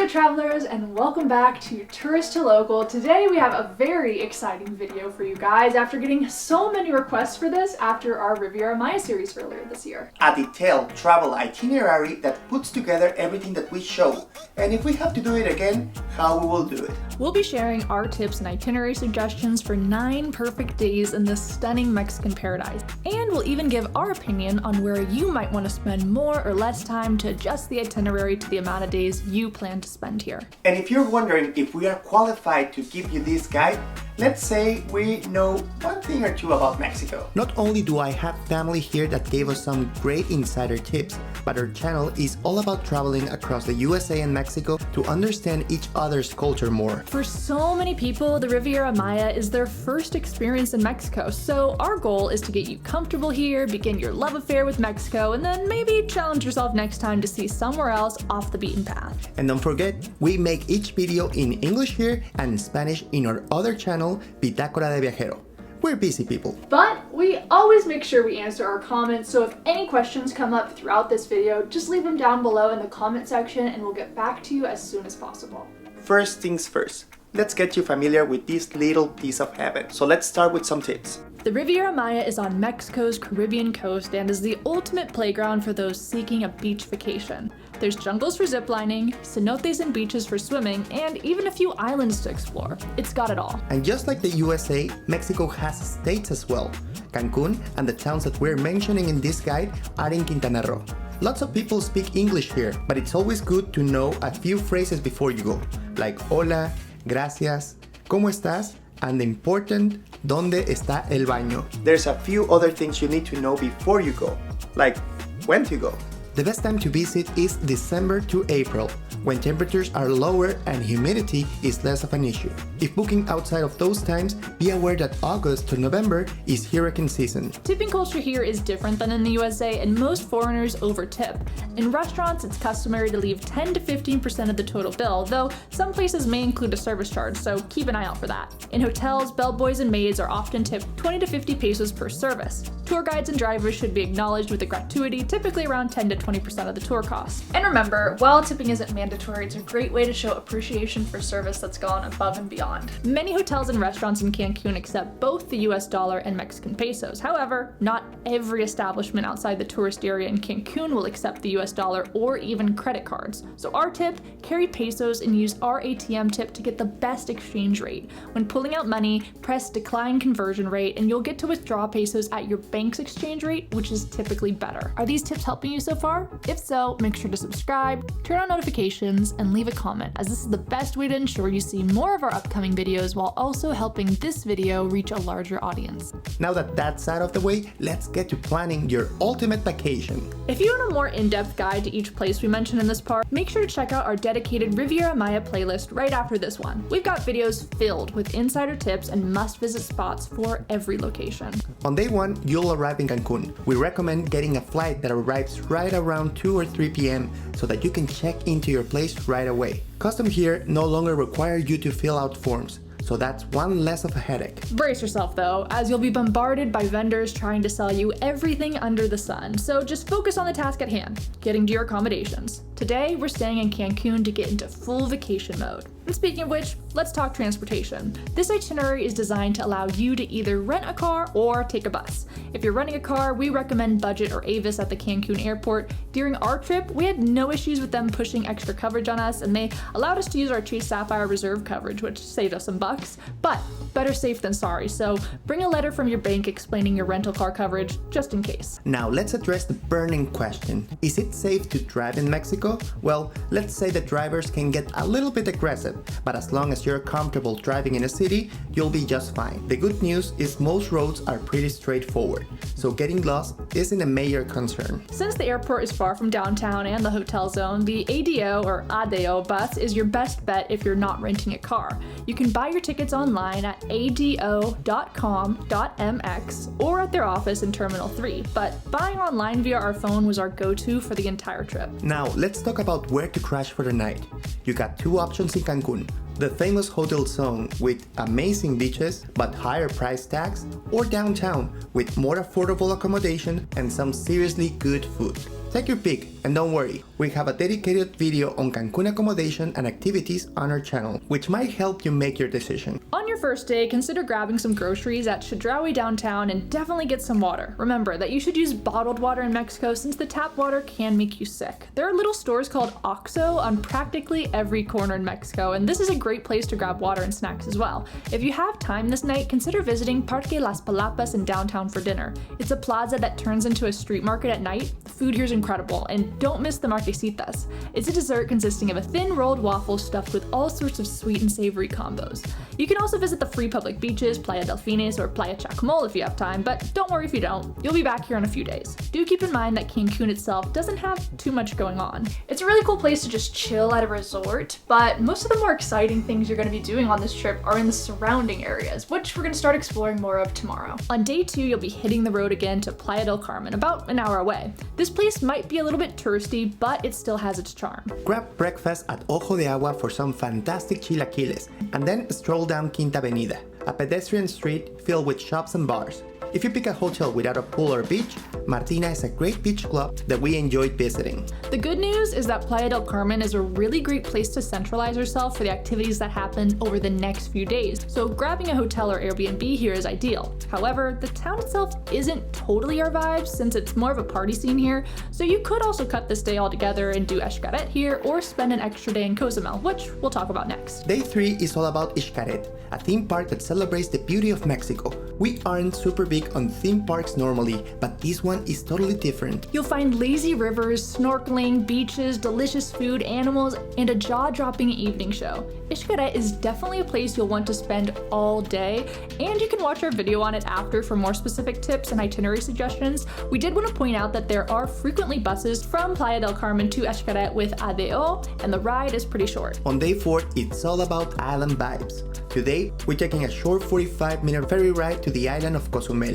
there travelers, and welcome back to Tourist to Local. Today we have a very exciting video for you guys after getting so many requests for this after our Riviera Maya series earlier this year. A detailed travel itinerary that puts together everything that we show, and if we have to do it again, how we will do it. We'll be sharing our tips and itinerary suggestions for 9 perfect days in this stunning Mexican paradise. And we'll even give our opinion on where you might want to spend more or less time to adjust the itinerary to the amount of days you plan to spend here. And if you're wondering if we are qualified to give you this guide, let's say we know one thing or two about Mexico. Not only do I have family here that gave us some great insider tips, but our channel is all about traveling across the USA and Mexico to understand each other's culture more. For so many people, the Riviera Maya is their first experience in Mexico, so our goal is to get you comfortable here, begin your love affair with Mexico, and then maybe challenge yourself next time to see somewhere else off the beaten path. And don't forget, we make each video in English here and in Spanish in our other channel, Bitácora de Viajero. We're busy people. But we always make sure we answer our comments, so if any questions come up throughout this video, just leave them down below in the comment section and we'll get back to you as soon as possible. First things first, let's get you familiar with this little piece of heaven. So let's start with some tips. The Riviera Maya is on Mexico's Caribbean coast and is the ultimate playground for those seeking a beach vacation. There's jungles for ziplining, cenotes and beaches for swimming, and even a few islands to explore. It's got it all. And just like the USA, Mexico has states as well. Cancun and the towns that we're mentioning in this guide are in Quintana Roo. Lots of people speak English here, but it's always good to know a few phrases before you go, like hola, gracias, ¿cómo estás? And the important, ¿dónde está el baño? There's a few other things you need to know before you go, like when to go. The best time to visit is December to April, when temperatures are lower and humidity is less of an issue. If booking outside of those times, be aware that August to November is hurricane season. Tipping culture here is different than in the USA, and most foreigners over-tip. In restaurants, it's customary to leave 10 to 15% of the total bill, though some places may include a service charge, so keep an eye out for that. In hotels, bellboys and maids are often tipped 20 to 50 pesos per service. Tour guides and drivers should be acknowledged with a gratuity, typically around 10 to 20% of the tour cost. And remember, while tipping isn't mandatory, it's a great way to show appreciation for service that's gone above and beyond. Many hotels and restaurants in Cancun accept both the US dollar and Mexican pesos. However, not every establishment outside the tourist area in Cancun will accept the US dollar or even credit cards. So our tip, carry pesos and use our ATM tip to get the best exchange rate. When pulling out money, press decline conversion rate and you'll get to withdraw pesos at your bank's exchange rate, which is typically better. Are these tips helping you so far? If so, make sure to subscribe, turn on notifications, and leave a comment, as this is the best way to ensure you see more of our upcoming videos while also helping this video reach a larger audience. Now that that's out of the way, let's get to planning your ultimate vacation. If you want a more in-depth guide to each place we mentioned in this part, make sure to check out our dedicated Riviera Maya playlist right after this one. We've got videos filled with insider tips and must-visit spots for every location. On day 1, you'll arrive in Cancun. We recommend getting a flight that arrives right around 2 or 3 p.m. so that you can check into your place right away. Customs here no longer require you to fill out forms, so that's one less of a headache. Brace yourself though, as you'll be bombarded by vendors trying to sell you everything under the sun, so just focus on the task at hand, getting to your accommodations. Today, we're staying in Cancun to get into full vacation mode. And speaking of which, let's talk transportation. This itinerary is designed to allow you to either rent a car or take a bus. If you're renting a car, we recommend Budget or Avis at the Cancun airport. During our trip, we had no issues with them pushing extra coverage on us, and they allowed us to use our Chase Sapphire Reserve coverage, which saved us some bucks. But better safe than sorry, so bring a letter from your bank explaining your rental car coverage, just in case. Now let's address the burning question. Is it safe to drive in Mexico? Well, let's say that drivers can get a little bit aggressive, but as long as you're comfortable driving in a city, you'll be just fine. The good news is most roads are pretty straightforward, so getting lost isn't a major concern. Since the airport is far from downtown and the hotel zone, the ADO or ADO bus is your best bet if you're not renting a car. You can buy your tickets online at ado.com.mx or at their office in Terminal 3, but buying online via our phone was our go-to for the entire trip. Now let's talk about where to crash for the night. You got 2 options in Cancun. The famous hotel zone with amazing beaches but higher price tags, or downtown with more affordable accommodation and some seriously good food. Take your pick, and don't worry, we have a dedicated video on Cancun accommodation and activities on our channel, which might help you make your decision. On your first day, consider grabbing some groceries at Chedraui downtown and definitely get some water. Remember that you should use bottled water in Mexico since the tap water can make you sick. There are little stores called OXXO on practically every corner in Mexico, and this is a great place to grab water and snacks as well. If you have time this night, consider visiting Parque Las Palapas in downtown for dinner. It's a plaza that turns into a street market at night. The food here is incredible, and don't miss the marquesitas. It's a dessert consisting of a thin rolled waffle stuffed with all sorts of sweet and savory combos. You can also visit the free public beaches, Playa del Carmen or Playa Chacmol if you have time, but don't worry if you don't. You'll be back here in a few days. Do keep in mind that Cancun itself doesn't have too much going on. It's a really cool place to just chill at a resort, but most of the more exciting things you're going to be doing on this trip are in the surrounding areas, which we're going to start exploring more of tomorrow. On day 2, you'll be hitting the road again to Playa del Carmen, about an hour away. This place might be a little bit touristy, but it still has its charm. Grab breakfast at Ojo de Agua for some fantastic chilaquiles, and then stroll down Quinta Avenida, a pedestrian street filled with shops and bars. If you pick a hotel without a pool or beach, Martina is a great beach club that we enjoyed visiting. The good news is that Playa del Carmen is a really great place to centralize yourself for the activities that happen over the next few days, so grabbing a hotel or Airbnb here is ideal. However, the town itself isn't totally our vibe since it's more of a party scene here, so you could also cut this day altogether and do Xcaret here or spend an extra day in Cozumel, which we'll talk about next. Day 3 is all about Xcaret, a theme park that celebrates the beauty of Mexico. We aren't super big on theme parks normally, but this one is totally different. You'll find lazy rivers, snorkeling, beaches, delicious food, animals, and a jaw-dropping evening show. Xcaret is definitely a place you'll want to spend all day, and you can watch our video on it after for more specific tips and itinerary suggestions. We did want to point out that there are frequently buses from Playa del Carmen to Xcaret with ADO, and the ride is pretty short. On day 4, it's all about island vibes. Today, we're taking a short 45-minute ferry ride to the island of Cozumel.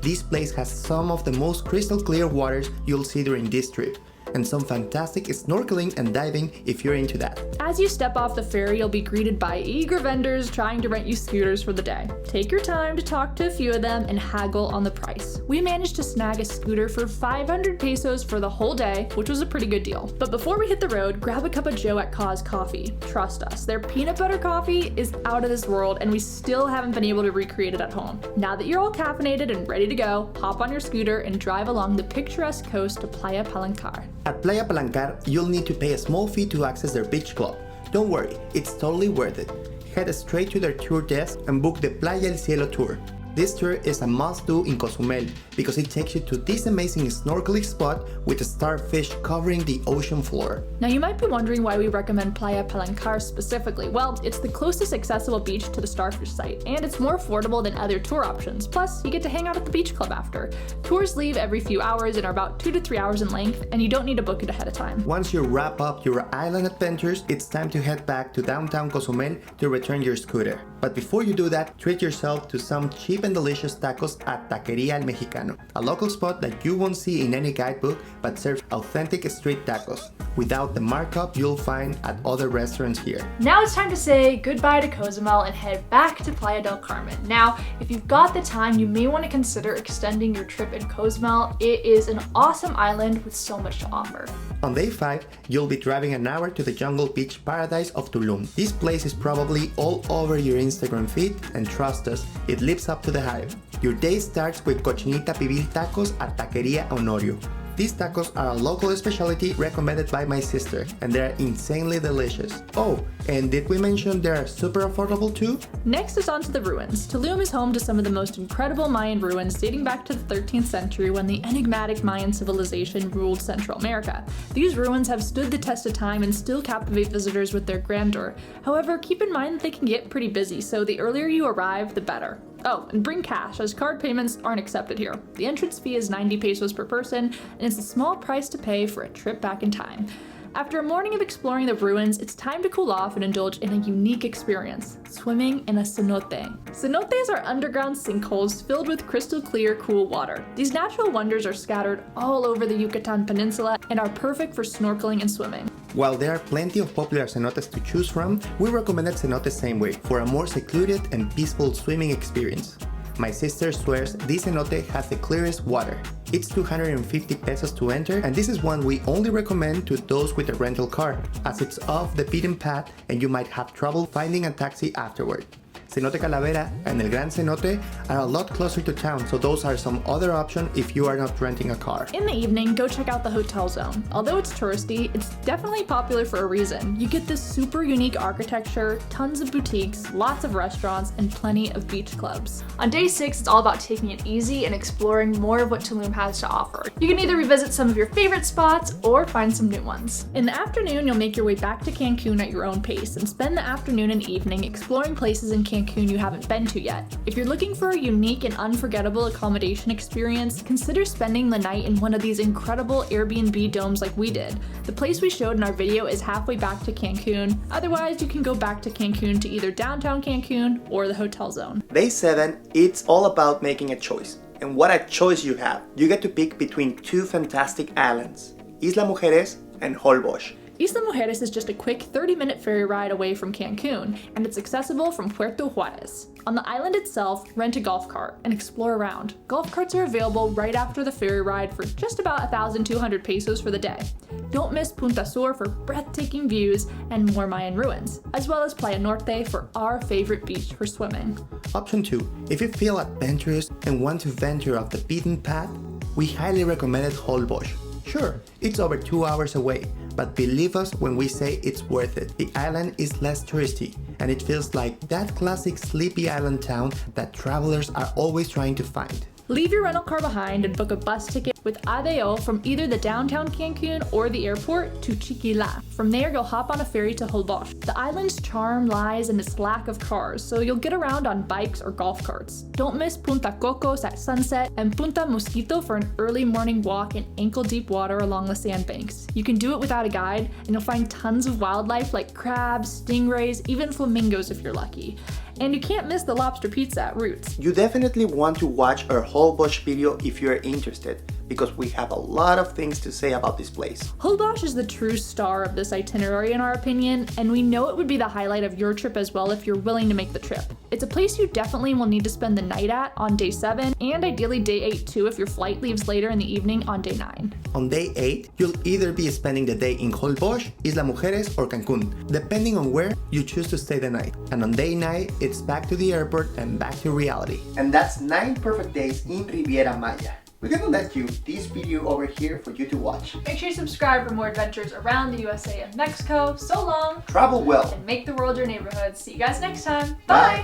This place has some of the most crystal clear waters you'll see during this trip, and some fantastic snorkeling and diving if you're into that. As you step off the ferry, you'll be greeted by eager vendors trying to rent you scooters for the day. Take your time to talk to a few of them and haggle on the price. We managed to snag a scooter for 500 pesos for the whole day, which was a pretty good deal. But before we hit the road, grab a cup of Joe at Cause Coffee. Trust us, their peanut butter coffee is out of this world and we still haven't been able to recreate it at home. Now that you're all caffeinated and ready to go, hop on your scooter and drive along the picturesque coast to Playa Palancar. At Playa Palancar, you'll need to pay a small fee to access their beach club. Don't worry, it's totally worth it. Head straight to their tour desk and book the Playa El Cielo tour. This tour is a must-do in Cozumel because it takes you to this amazing snorkeling spot with starfish covering the ocean floor. Now you might be wondering why we recommend Playa Palancar specifically. Well, it's the closest accessible beach to the starfish site, and it's more affordable than other tour options. Plus, you get to hang out at the beach club after. Tours leave every few hours and are about 2 to 3 hours in length, and you don't need to book it ahead of time. Once you wrap up your island adventures, it's time to head back to downtown Cozumel to return your scooter. But before you do that, treat yourself to some cheap and delicious tacos at Taqueria El Mexicano, a local spot that you won't see in any guidebook but serves authentic street tacos, without the markup you'll find at other restaurants here. Now it's time to say goodbye to Cozumel and head back to Playa del Carmen. Now, if you've got the time, you may want to consider extending your trip in Cozumel. It is an awesome island with so much to offer. On day 5, you'll be driving an hour to the jungle beach paradise of Tulum. This place is probably all over your Instagram feed, and trust us, it lives up to the hype. Your day starts with cochinita pibil tacos at Taqueria Honorio. These tacos are a local specialty recommended by my sister, and they're insanely delicious. Oh, and did we mention they're super affordable too? Next is on to the ruins. Tulum is home to some of the most incredible Mayan ruins dating back to the 13th century when the enigmatic Mayan civilization ruled Central America. These ruins have stood the test of time and still captivate visitors with their grandeur. However, keep in mind that they can get pretty busy, so the earlier you arrive, the better. Oh, and bring cash, as card payments aren't accepted here. The entrance fee is 90 pesos per person, and it's a small price to pay for a trip back in time. After a morning of exploring the ruins, it's time to cool off and indulge in a unique experience, swimming in a cenote. Cenotes are underground sinkholes filled with crystal clear, cool water. These natural wonders are scattered all over the Yucatan Peninsula and are perfect for snorkeling and swimming. While there are plenty of popular cenotes to choose from, we recommended cenotes same way for a more secluded and peaceful swimming experience. My sister swears this cenote has the clearest water. It's 250 pesos to enter, and this is one we only recommend to those with a rental car, as it's off the beaten path and you might have trouble finding a taxi afterward. Cenote Calavera and El Gran Cenote are a lot closer to town, so those are some other options if you are not renting a car. In the evening, go check out the hotel zone. Although it's touristy, it's definitely popular for a reason. You get this super unique architecture, tons of boutiques, lots of restaurants, and plenty of beach clubs. On day 6, it's all about taking it easy and exploring more of what Tulum has to offer. You can either revisit some of your favorite spots or find some new ones. In the afternoon, you'll make your way back to Cancun at your own pace and spend the afternoon and evening exploring places in Cancun you haven't been to yet. If you're looking for a unique and unforgettable accommodation experience, consider spending the night in one of these incredible Airbnb domes like we did. The place we showed in our video is halfway back to Cancun. Otherwise, you can go back to Cancun to either downtown Cancun or the hotel zone. Day 7, it's all about making a choice. And what a choice you have. You get to pick between two fantastic islands, Isla Mujeres and Holbox. Isla Mujeres is just a quick 30-minute ferry ride away from Cancun, and it's accessible from Puerto Juarez. On the island itself, rent a golf cart and explore around. Golf carts are available right after the ferry ride for just about 1,200 pesos for the day. Don't miss Punta Sur for breathtaking views and more Mayan ruins, as well as Playa Norte for our favorite beach for swimming. Option 2. If you feel adventurous and want to venture off the beaten path, we highly recommend Holbox. Sure, it's over 2 hours away, but believe us when we say it's worth it. The island is less touristy, and it feels like that classic sleepy island town that travelers are always trying to find. Leave your rental car behind and book a bus ticket with ADO from either the downtown Cancun or the airport to Chiquila. From there, you'll hop on a ferry to Holbox. The island's charm lies in its lack of cars, so you'll get around on bikes or golf carts. Don't miss Punta Cocos at sunset and Punta Mosquito for an early morning walk in ankle-deep water along the sandbanks. You can do it without a guide, and you'll find tons of wildlife like crabs, stingrays, even flamingos if you're lucky. And you can't miss the lobster pizza at Roots. You definitely want to watch our Holbox video if you're interested, because we have a lot of things to say about this place. Holbox is the true star of this itinerary in our opinion, and we know it would be the highlight of your trip as well if you're willing to make the trip. It's a place you definitely will need to spend the night at on day 7, and ideally day 8 too if your flight leaves later in the evening on day 9. On day 8, you'll either be spending the day in Holbox, Isla Mujeres, or Cancun, depending on where you choose to stay the night. And on day 9, it's back to the airport and back to reality. And that's 9 perfect days in Riviera Maya. We're gonna let you this video over here for you to watch. Make sure you subscribe for more adventures around the USA and Mexico. So long, Travel well. and make the world your neighborhood. See you guys next time. Bye. Bye.